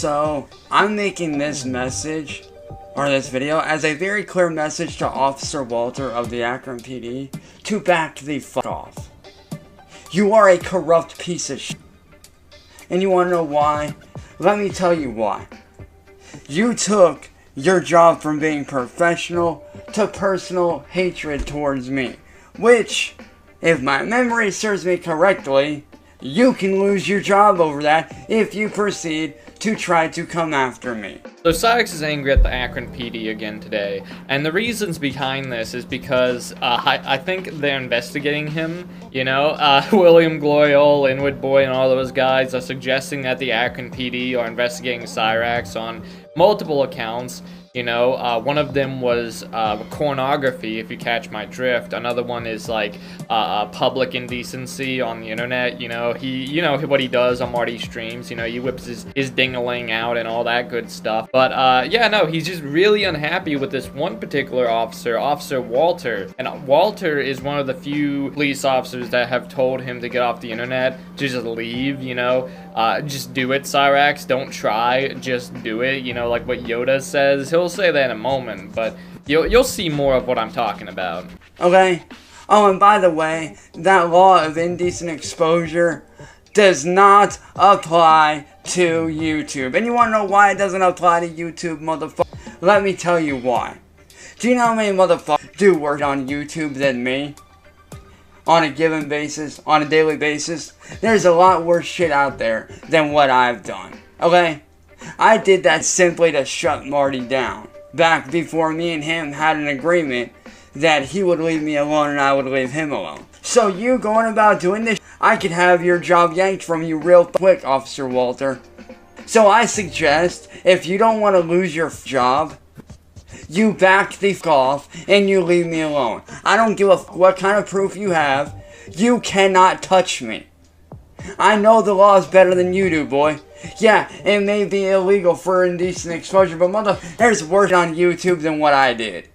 Also, I'm making this message, or this video, as a very clear message to Officer Walter of the Akron PD to back the fuck off. You are a corrupt piece of shit. And you wanna know why? Let me tell you why. You took your job from being professional to personal hatred towards me. Which, if my memory serves me correctly, you can lose your job over that if you proceed to try to come after me. So Cyrax is angry at the Akron PD again today, and the reasons behind this is because I think they're investigating him, you know. William Gloyal, Inwood Boy, and all those guys are suggesting that the Akron PD are investigating Cyrax on multiple accounts. You know, one of them was pornography, if you catch my drift. Another one is like public indecency on the internet. You know, you know what he does on Marty's streams. You know, he whips his ding-a-ling out and all that good stuff. But yeah, no, he's just really unhappy with this one particular officer, Officer Walter. And Walter is one of the few police officers that have told him to get off the internet, to just leave. You know, just do it, Cyrax. Don't try, just do it. You know, like what Yoda says. He'll say that in a moment, but you'll see more of what I'm talking about. Okay? Oh, and by the way, that law of indecent exposure does not apply to YouTube. And you wanna know why it doesn't apply to YouTube, motherfucker? Let me tell you why. Do you know how many motherfuckers do work on YouTube than me? On a given basis, on a daily basis? There's a lot worse shit out there than what I've done. Okay? I did that simply to shut Marty down. Back before me and him had an agreement that he would leave me alone and I would leave him alone. So you going about doing this, I could have your job yanked from you real quick, Officer Walter. So I suggest, if you don't want to lose your job, you back the f*** off and you leave me alone. I don't give a f*** what kind of proof you have. You cannot touch me. I know the law is better than you do, boy. Yeah, it may be illegal for indecent exposure, but there's worse on YouTube than what I did.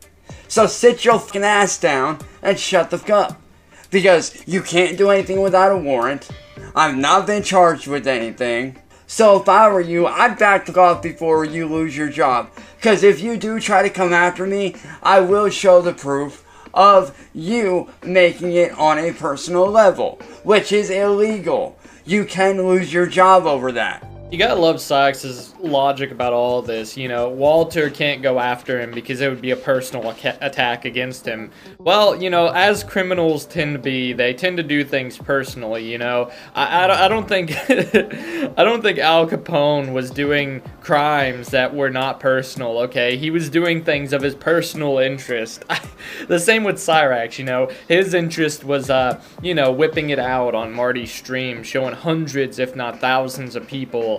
So sit your fucking ass down and shut the fuck up. Because you can't do anything without a warrant. I've not been charged with anything. So if I were you, I'd back the fuck off before you lose your job. Because if you do try to come after me, I will show the proof of you making it on a personal level, which is illegal. You can lose your job over that. You gotta love Cyrax's logic about all this. You know, Walter can't go after him because it would be a personal attack against him. Well, you know, as criminals tend to be, they tend to do things personally, you know. I don't think I don't think Al Capone was doing crimes that were not personal, okay? He was doing things of his personal interest. The same with Cyrax, you know. His interest was, you know, whipping it out on Marty's stream, showing hundreds, if not thousands of people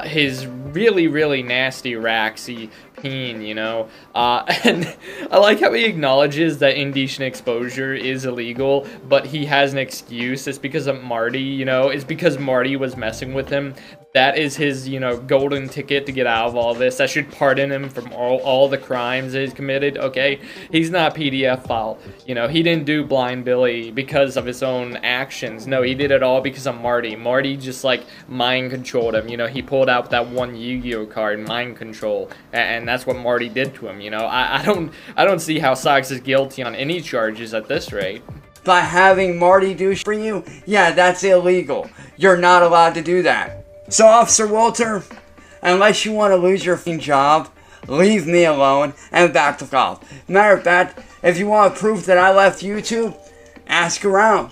his really nasty Raxy peen, you know, and I like how he acknowledges that indecent exposure is illegal, but he has an excuse. It's because of Marty, you know, it's because Marty was messing with him. That is his, you know, golden ticket to get out of all this. That should pardon him from all the crimes that he's committed, okay? He's not PDF file. You know, he didn't do Blind Billy because of his own actions. No, he did it all because of Marty. Marty just, like, mind controlled him. You know, he pulled out that one Yu-Gi-Oh card, mind control, and that's what Marty did to him, you know? I don't see how Cyrax is guilty on any charges at this rate. By having Marty do for you, yeah, that's illegal. You're not allowed to do that. So, Officer Walter, unless you want to lose your job, leave me alone and back the call. Matter of fact, if you want proof that I left YouTube, ask around.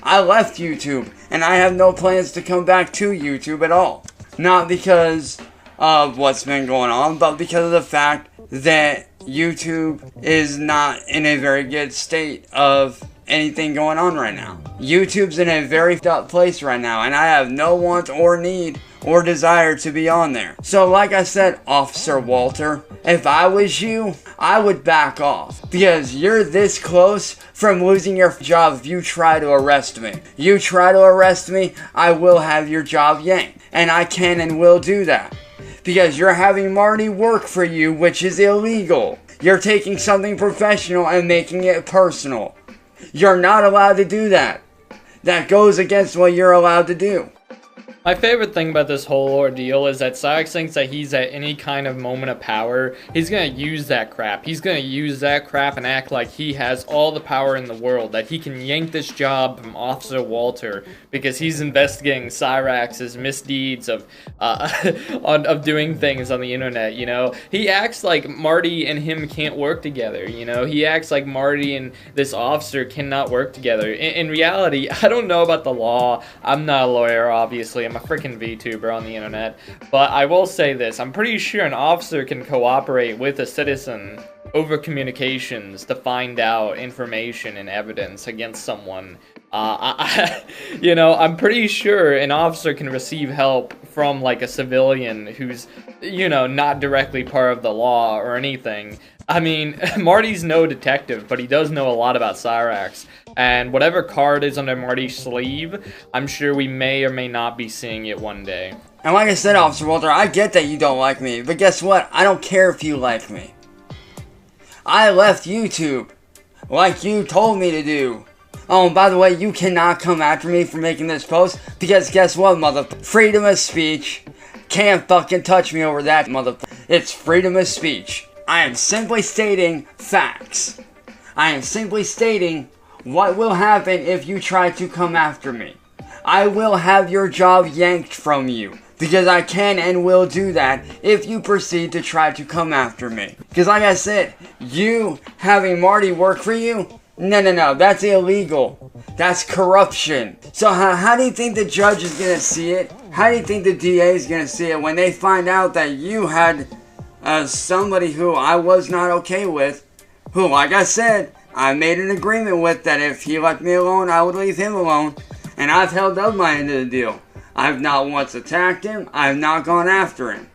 I left YouTube, and I have no plans to come back to YouTube at all. Not because of what's been going on, but because of the fact that YouTube is not in a very good state of anything going on right now. YouTube's in a very f***ed up place right now, and I have no want or need or desire to be on there. So like I said, Officer Walter, if I was you, I would back off. Because you're this close from losing your job if you try to arrest me. You try to arrest me, I will have your job yanked. And I can and will do that. Because you're having Marty work for you, which is illegal. You're taking something professional and making it personal. You're not allowed to do that. That goes against what you're allowed to do. My favorite thing about this whole ordeal is that Cyrax thinks that he's at any kind of moment of power, he's gonna use that crap. He's gonna use that crap and act like he has all the power in the world, that he can yank this job from Officer Walter because he's investigating Cyrax's misdeeds of of doing things on the internet, you know? He acts like Marty and him can't work together, you know? He acts like Marty and this officer cannot work together. In reality, I don't know about the law. I'm not a lawyer, obviously. I'm a freaking VTuber on the internet, but I will say this, I'm pretty sure an officer can cooperate with a citizen over communications to find out information and evidence against someone. You know, I'm pretty sure an officer can receive help from like a civilian who's, you know, not directly part of the law or anything. I mean, Marty's no detective, but he does know a lot about Cyrax, and whatever card is under Marty's sleeve, I'm sure we may or may not be seeing it one day. And like I said, Officer Walter, I get that you don't like me, but guess what? I don't care if you like me. I left YouTube, like you told me to do. Oh, and by the way, you cannot come after me for making this post, because guess what, motherfucker? Freedom of speech. Can't fucking touch me over that, motherfucker. It's freedom of speech. I am simply stating facts. I am simply stating what will happen if you try to come after me. I will have your job yanked from you, because I can and will do that if you proceed to try to come after me. Because like I said, you having Marty work for you, no, that's illegal. That's corruption. So how do you think the judge is going to see it? How do you think the DA is going to see it when they find out that you had somebody who I was not okay with, who, like I said, I made an agreement with that if he left me alone, I would leave him alone, and I've held up my end of the deal. I've not once attacked him, I've not gone after him.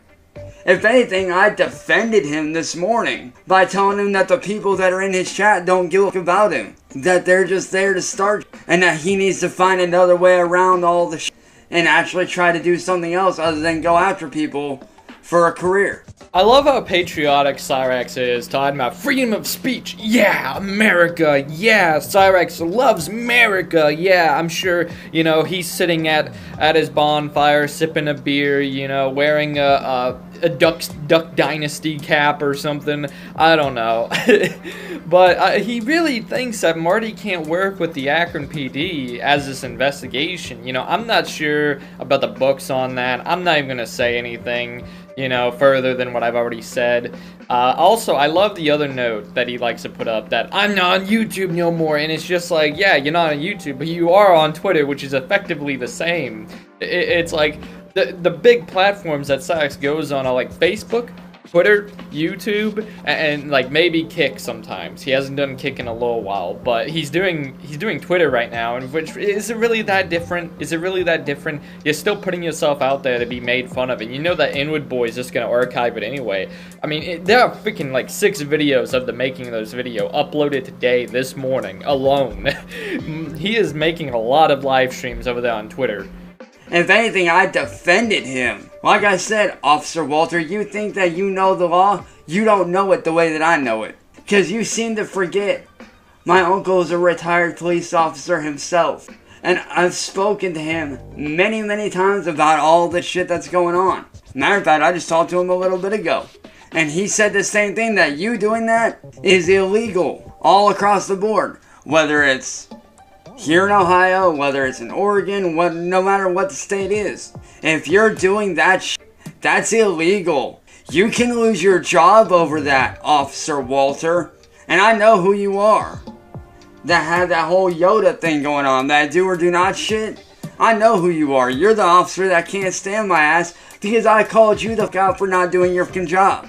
If anything, I defended him this morning by telling him that the people that are in his chat don't give a fuck about him, that they're just there to start, and that he needs to find another way around all the shit and actually try to do something else other than go after people for a career. I love how patriotic Cyrax is, talking about freedom of speech. Yeah, America. Yeah, Cyrax loves America. Yeah, I'm sure, you know, he's sitting at his bonfire, sipping a beer, you know, wearing a Duck Dynasty cap or something. I don't know. But he really thinks that Marty can't work with the Akron PD as this investigation. You know, I'm not sure about the books on that. I'm not even going to say anything, you know, further than what I've already said. Also, I love the other note that he likes to put up, that I'm not on YouTube no more, and it's just like, yeah, you're not on YouTube, but you are on Twitter, which is effectively the same. It's like, the big platforms that Cyrax goes on are like Facebook, Twitter, YouTube, and like maybe Kick sometimes. He hasn't done Kick in a little while, but he's doing Twitter right now. And which, is it really that different? Is it really that different? You're still putting yourself out there to be made fun of, and you know that Inwood Boy is just gonna archive it anyway. I mean, there are freaking like 6 videos of the making of this video uploaded today, this morning alone. He is making a lot of live streams over there on Twitter. If anything, I defended him. Like I said, Officer Walter, you think that you know the law? You don't know it the way that I know it. Because you seem to forget. My uncle is a retired police officer himself. And I've spoken to him many times about all the shit that's going on. Matter of fact, I just talked to him a little bit ago. And he said the same thing, that you doing that is illegal all across the board. Whether it's here in Ohio, whether it's in Oregon, no matter what the state is. If you're doing that that's illegal. You can lose your job over that, Officer Walter. And I know who you are. That had that whole Yoda thing going on, that do or do not shit. I know who you are. You're the officer that can't stand my ass because I called you the f*** out for not doing your f***ing job.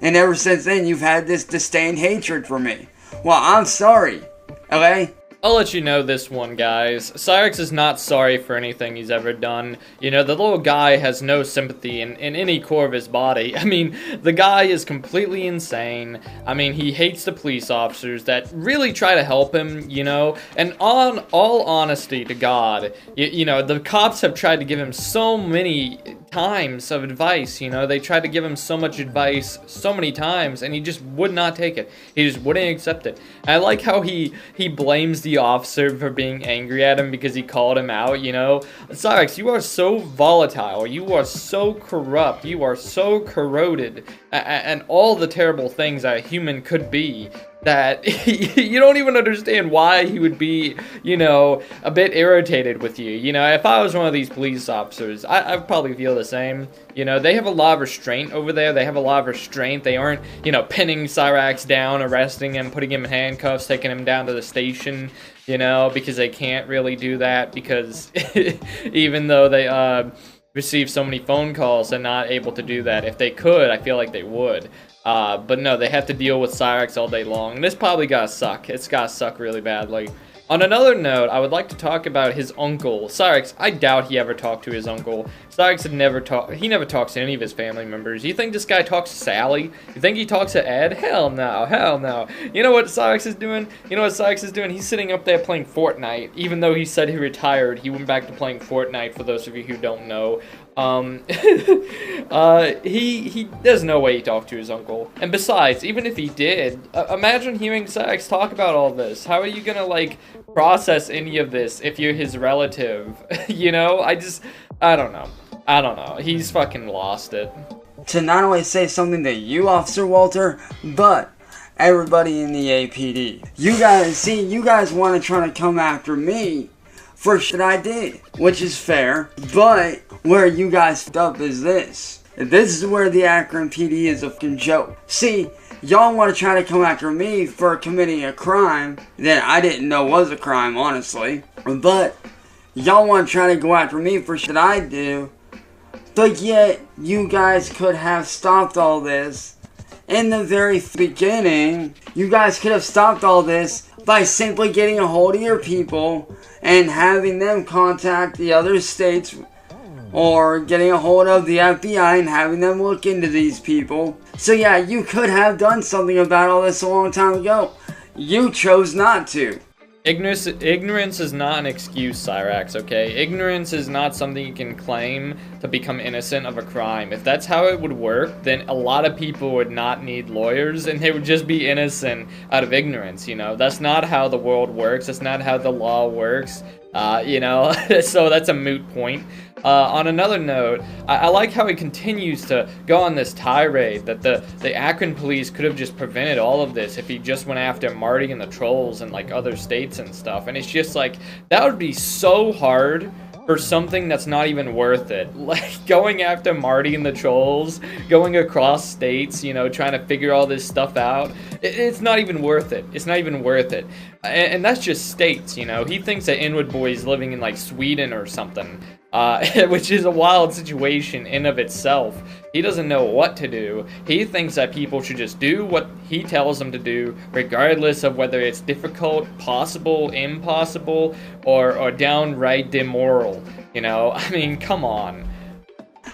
And ever since then, you've had this disdain hatred for me. Well, I'm sorry, okay? I'll let you know this one, guys. Cyrax is not sorry for anything he's ever done. You know, the little guy has no sympathy in any core of his body. I mean, the guy is completely insane. I mean, he hates the police officers that really try to help him, you know. And on all honesty to God, you know, the cops have tried to give him so many times of advice, you know, they tried to give him so much advice so many times, and he just would not take it. He just wouldn't accept it. And I like how he blames the officer for being angry at him because he called him out, you know. Cyraxx, you are so volatile, you are so corrupt, you are so corroded, and all the terrible things that a human could be, that you don't even understand why he would be, you know, a bit irritated with you. You know, if I was one of these police officers, I'd probably feel the same. You know, they have a lot of restraint over there. They have a lot of restraint. They aren't, you know, pinning Cyraxx down, arresting him, putting him in handcuffs, taking him down to the station, you know, because they can't really do that because even though they receive so many phone calls, they're not able to do that. If they could, I feel like they would. But no, they have to deal with Cyraxx all day long. And this probably gotta suck. It's gotta suck really badly. On another note, I would like to talk about his uncle. Cyraxx, I doubt he ever talked to his uncle. Cyraxx he never talks to any of his family members. You think this guy talks to Sally? You think he talks to Ed? Hell no, hell no. You know what Cyraxx is doing? You know what Cyraxx is doing? He's sitting up there playing Fortnite. Even though he said he retired, he went back to playing Fortnite, for those of you who don't know. There's no way he talked to his uncle. And besides, even if he did, imagine hearing Cyraxx talk about all this. How are you gonna, like, process any of this if you're his relative? You know, I don't know. I don't know. He's fucking lost it. To not only say something to you, Officer Walter, but everybody in the APD. You guys want to try to come after me for shit I did, which is fair, but where you guys fucked up is this. This is where the Akron PD is a fucking joke. See, y'all want to try to come after me for committing a crime that I didn't know was a crime, honestly, but y'all want to try to go after me for shit I do, but yet you guys could have stopped all this in the very beginning. You guys could have stopped all this by simply getting a hold of your people and having them contact the other states, or getting a hold of the FBI and having them look into these people. So yeah, you could have done something about all this a long time ago. You chose not to. Ignorance is not an excuse, Cyraxx, okay? Ignorance is not something you can claim to become innocent of a crime. If that's how it would work, then a lot of people would not need lawyers, and they would just be innocent out of ignorance, you know? That's not how the world works. That's not how the law works, you know? So that's a moot point. On another note, I like how he continues to go on this tirade that the Akron police could have just prevented all of this if he just went after Marty and the trolls and like other states and stuff. And it's just like, that would be so hard for something that's not even worth it. Like going after Marty and the trolls, going across states, you know, trying to figure all this stuff out. It's not even worth it. It's not even worth it. And that's just states, you know. He thinks that Inwood Boy is living in like Sweden or something. Which is a wild situation in of itself. He doesn't know what to do. He thinks that people should just do what he tells them to do, regardless of whether it's difficult, possible, impossible, or downright immoral. You know, I mean, come on.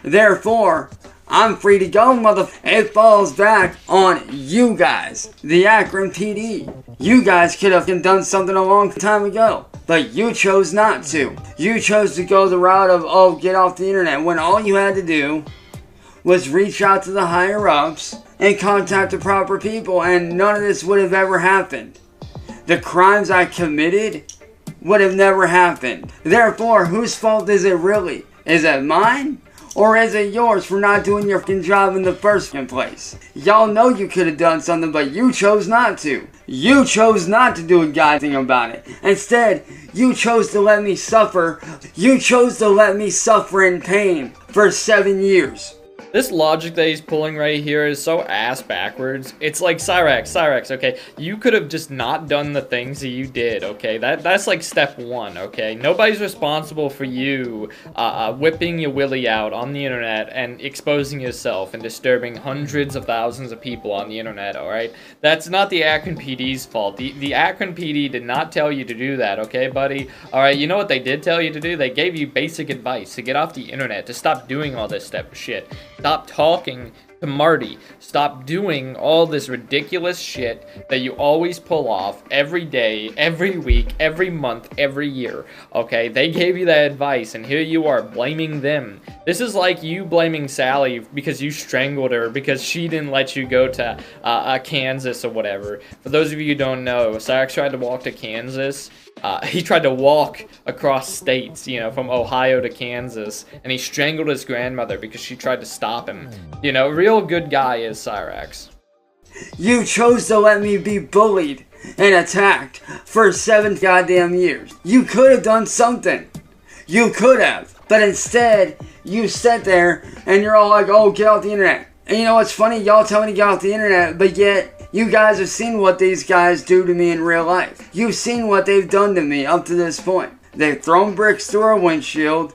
Therefore, I'm free to go, It falls back on you guys, the Akron PD. You guys could have done something a long time ago, but you chose not to. You chose to go the route of, oh, get off the internet, when all you had to do was reach out to the higher ups and contact the proper people, and none of this would have ever happened. The crimes I committed would have never happened. Therefore, whose fault is it really? Is it mine? Or is it yours for not doing your fucking job in the first place? Y'all know you could have done something, but you chose not to. You chose not to do a goddamn thing about it. Instead, you chose to let me suffer. You chose to let me suffer in pain for 7 years. This logic that he's pulling right here is so ass backwards. It's like, Cyraxx, okay? You could have just not done the things that you did, okay? That's like step one, okay? Nobody's responsible for you whipping your willy out on the internet and exposing yourself and disturbing hundreds of thousands of people on the internet, alright? That's not the Akron PD's fault. The Akron PD did not tell you to do that, okay, buddy? Alright, you know what they did tell you to do? They gave you basic advice to get off the internet, to stop doing all this shit. Stop talking to Marty, stop doing all this ridiculous shit that you always pull off every day, every week, every month, every year, okay? They gave you that advice, and here you are blaming them. This is like you blaming Sally because you strangled her because she didn't let you go to Kansas or whatever. For those of you who don't know, Cyraxx tried to walk to Kansas. He tried to walk across states, you know, from Ohio to Kansas, and he strangled his grandmother because she tried to stop him. You know, real good guy is Cyraxx. You chose to let me be bullied and attacked for 7 goddamn years. You could have done something. You could have. But instead, you sit there and you're all like, oh, get off the internet. And you know what's funny? Y'all tell me to get off the internet, but yet you guys have seen what these guys do to me in real life. You've seen what they've done to me up to this point. They've thrown bricks through our windshield,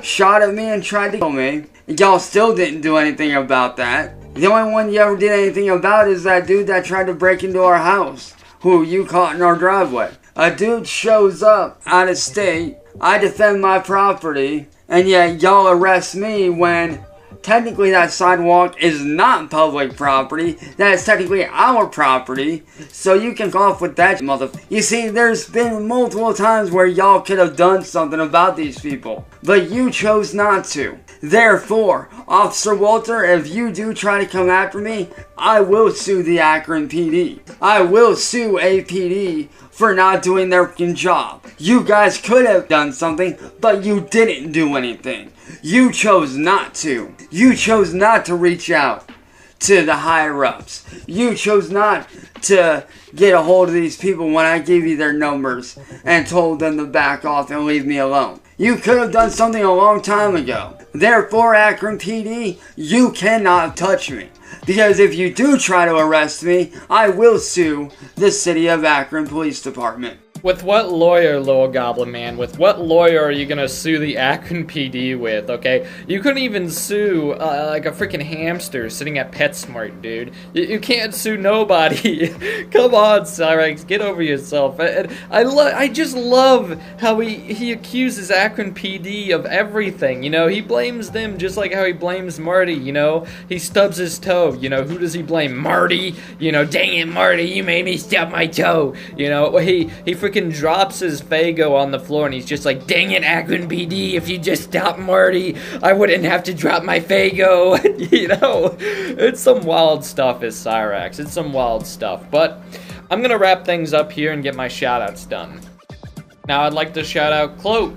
shot at me and tried to kill me. Y'all still didn't do anything about that. The only one you ever did anything about is that dude that tried to break into our house, who you caught in our driveway. A dude shows up out of state, I defend my property, and yet y'all arrest me when technically that sidewalk is not public property. That is technically our property. So you can go off with that, You see, there's been multiple times where y'all could have done something about these people, but you chose not to. Therefore, Officer Walter, if you do try to come after me, I will sue the Akron PD. I will sue APD for not doing their fucking job. You guys could have done something, but you didn't do anything. You chose not to. You chose not to reach out to the higher-ups. You chose not to get a hold of these people when I gave you their numbers and told them to back off and leave me alone. You could have done something a long time ago. Therefore, Akron PD, you cannot touch me. Because if you do try to arrest me, I will sue the City of Akron Police Department. With what lawyer, little goblin man? With what lawyer are you gonna sue the Akron PD with, okay? You couldn't even sue, like a freaking hamster sitting at PetSmart, dude. You can't sue nobody. Come on, Cyraxx, get over yourself. I just love how he accuses Akron PD of everything, you know? He blames them just like how he blames Marty, you know? He stubs his toe, you know? Who does he blame? Marty? You know, dang it, Marty, you made me stub my toe. You know, he freaking drops his Faygo on the floor and he's just like, dang it, Akron PD, if you just stop Marty, I wouldn't have to drop my Faygo. You know, it's some wild stuff is Cyraxx. It's some wild stuff. But I'm gonna wrap things up here and get my shoutouts done. Now I'd like to shout out Cloak,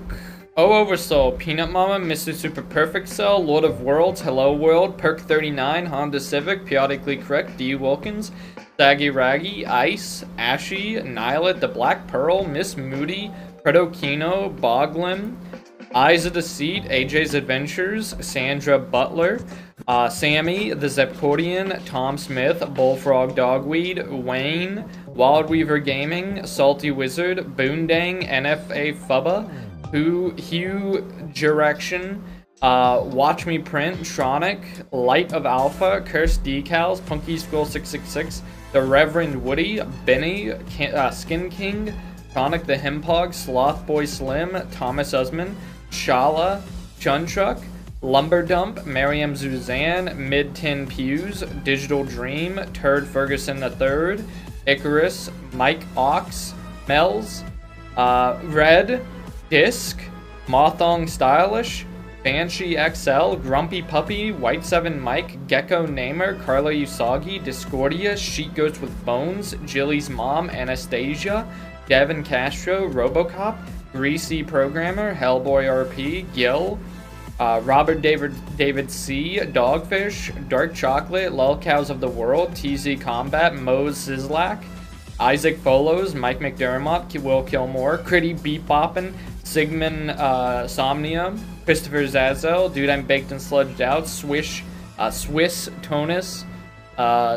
Oversoul, Peanut Mama, Mr. Super Perfect Cell, Lord of Worlds, Hello World, Perk 39, Honda Civic, Periodically Correct, D. Wilkins, Saggy Raggy, Ice, Ashy, Nylet, The Black Pearl, Miss Moody, Predokino, Boglin, Eyes of Deceit, AJ's Adventures, Sandra Butler, Sammy, The Zepcordian, Tom Smith, Bullfrog Dogweed, Wayne, Wildweaver Gaming, Salty Wizard, Boondang, NFA Fubba, Hugh Direction, Watch Me Print, Tronic, Light of Alpha, Cursed Decals, Punky School 666, The Reverend Woody, Benny, Skin King, Tronic the Hempog, Sloth Boy Slim, Thomas Usman, Shala, Chuntruck, Lumber Dump, Miriam Zuzanne, Mid-10 Pews, Digital Dream, Turd Ferguson III, Icarus, Mike Ox, Mel's, Red, Disc, Mothong Stylish, Banshee XL, Grumpy Puppy, White 7 Mike, Gecko Namer, Carla Usagi, Discordia, Sheet Goats with Bones, Jilly's Mom, Anastasia, Devin Castro, Robocop, Greasy Programmer, Hellboy RP, Gil, Robert David C, Dogfish, Dark Chocolate, Lolcows of the World, TZ Combat, Mose Sislak, Isaac Folos, Mike McDermott, Will Kilmore, Critty Beat Boppin', Sigmund Somnia, Christopher Zazel, Dude I'm Baked and Sludged Out, Swiss Tonus,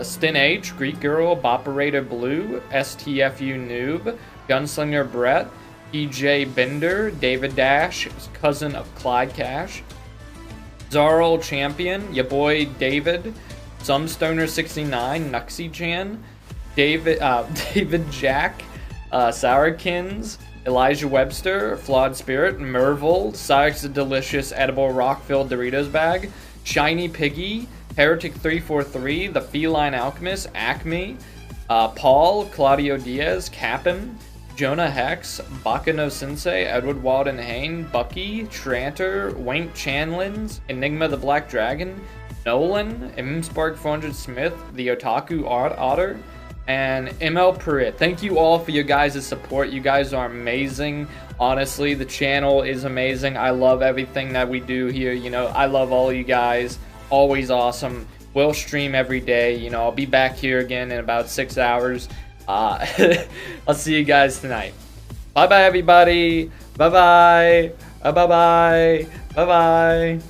Stin H, Greek Girl, Boperator Blue, STFU Noob, Gunslinger Brett, EJ Bender, David Dash, cousin of Clyde Cash, Zarl Champion, ya boy David, Sumstoner69, Nuxie Chan, David Jack, Sourkins, Elijah Webster, Flawed Spirit, Merville, Cyraxx the Delicious Edible Rock-Filled Doritos Bag, Shiny Piggy, Heretic343, The Feline Alchemist, Acme, Paul, Claudio Diaz, Cap'n, Jonah Hex, Bakano Sensei, Edward Walden Hain, Bucky, Tranter, Wank Chanlins, Enigma the Black Dragon, Nolan, Spark 400 Smith, the Otaku Otter, and ML Prit. Thank you all for your guys' support. You guys are amazing. Honestly, the channel is amazing. I love everything that we do here. You know, I love all you guys. Always awesome. We'll stream every day. You know, I'll be back here again in about 6 hours. I'll see you guys tonight. Bye bye, everybody. Bye bye. Bye bye. Bye bye.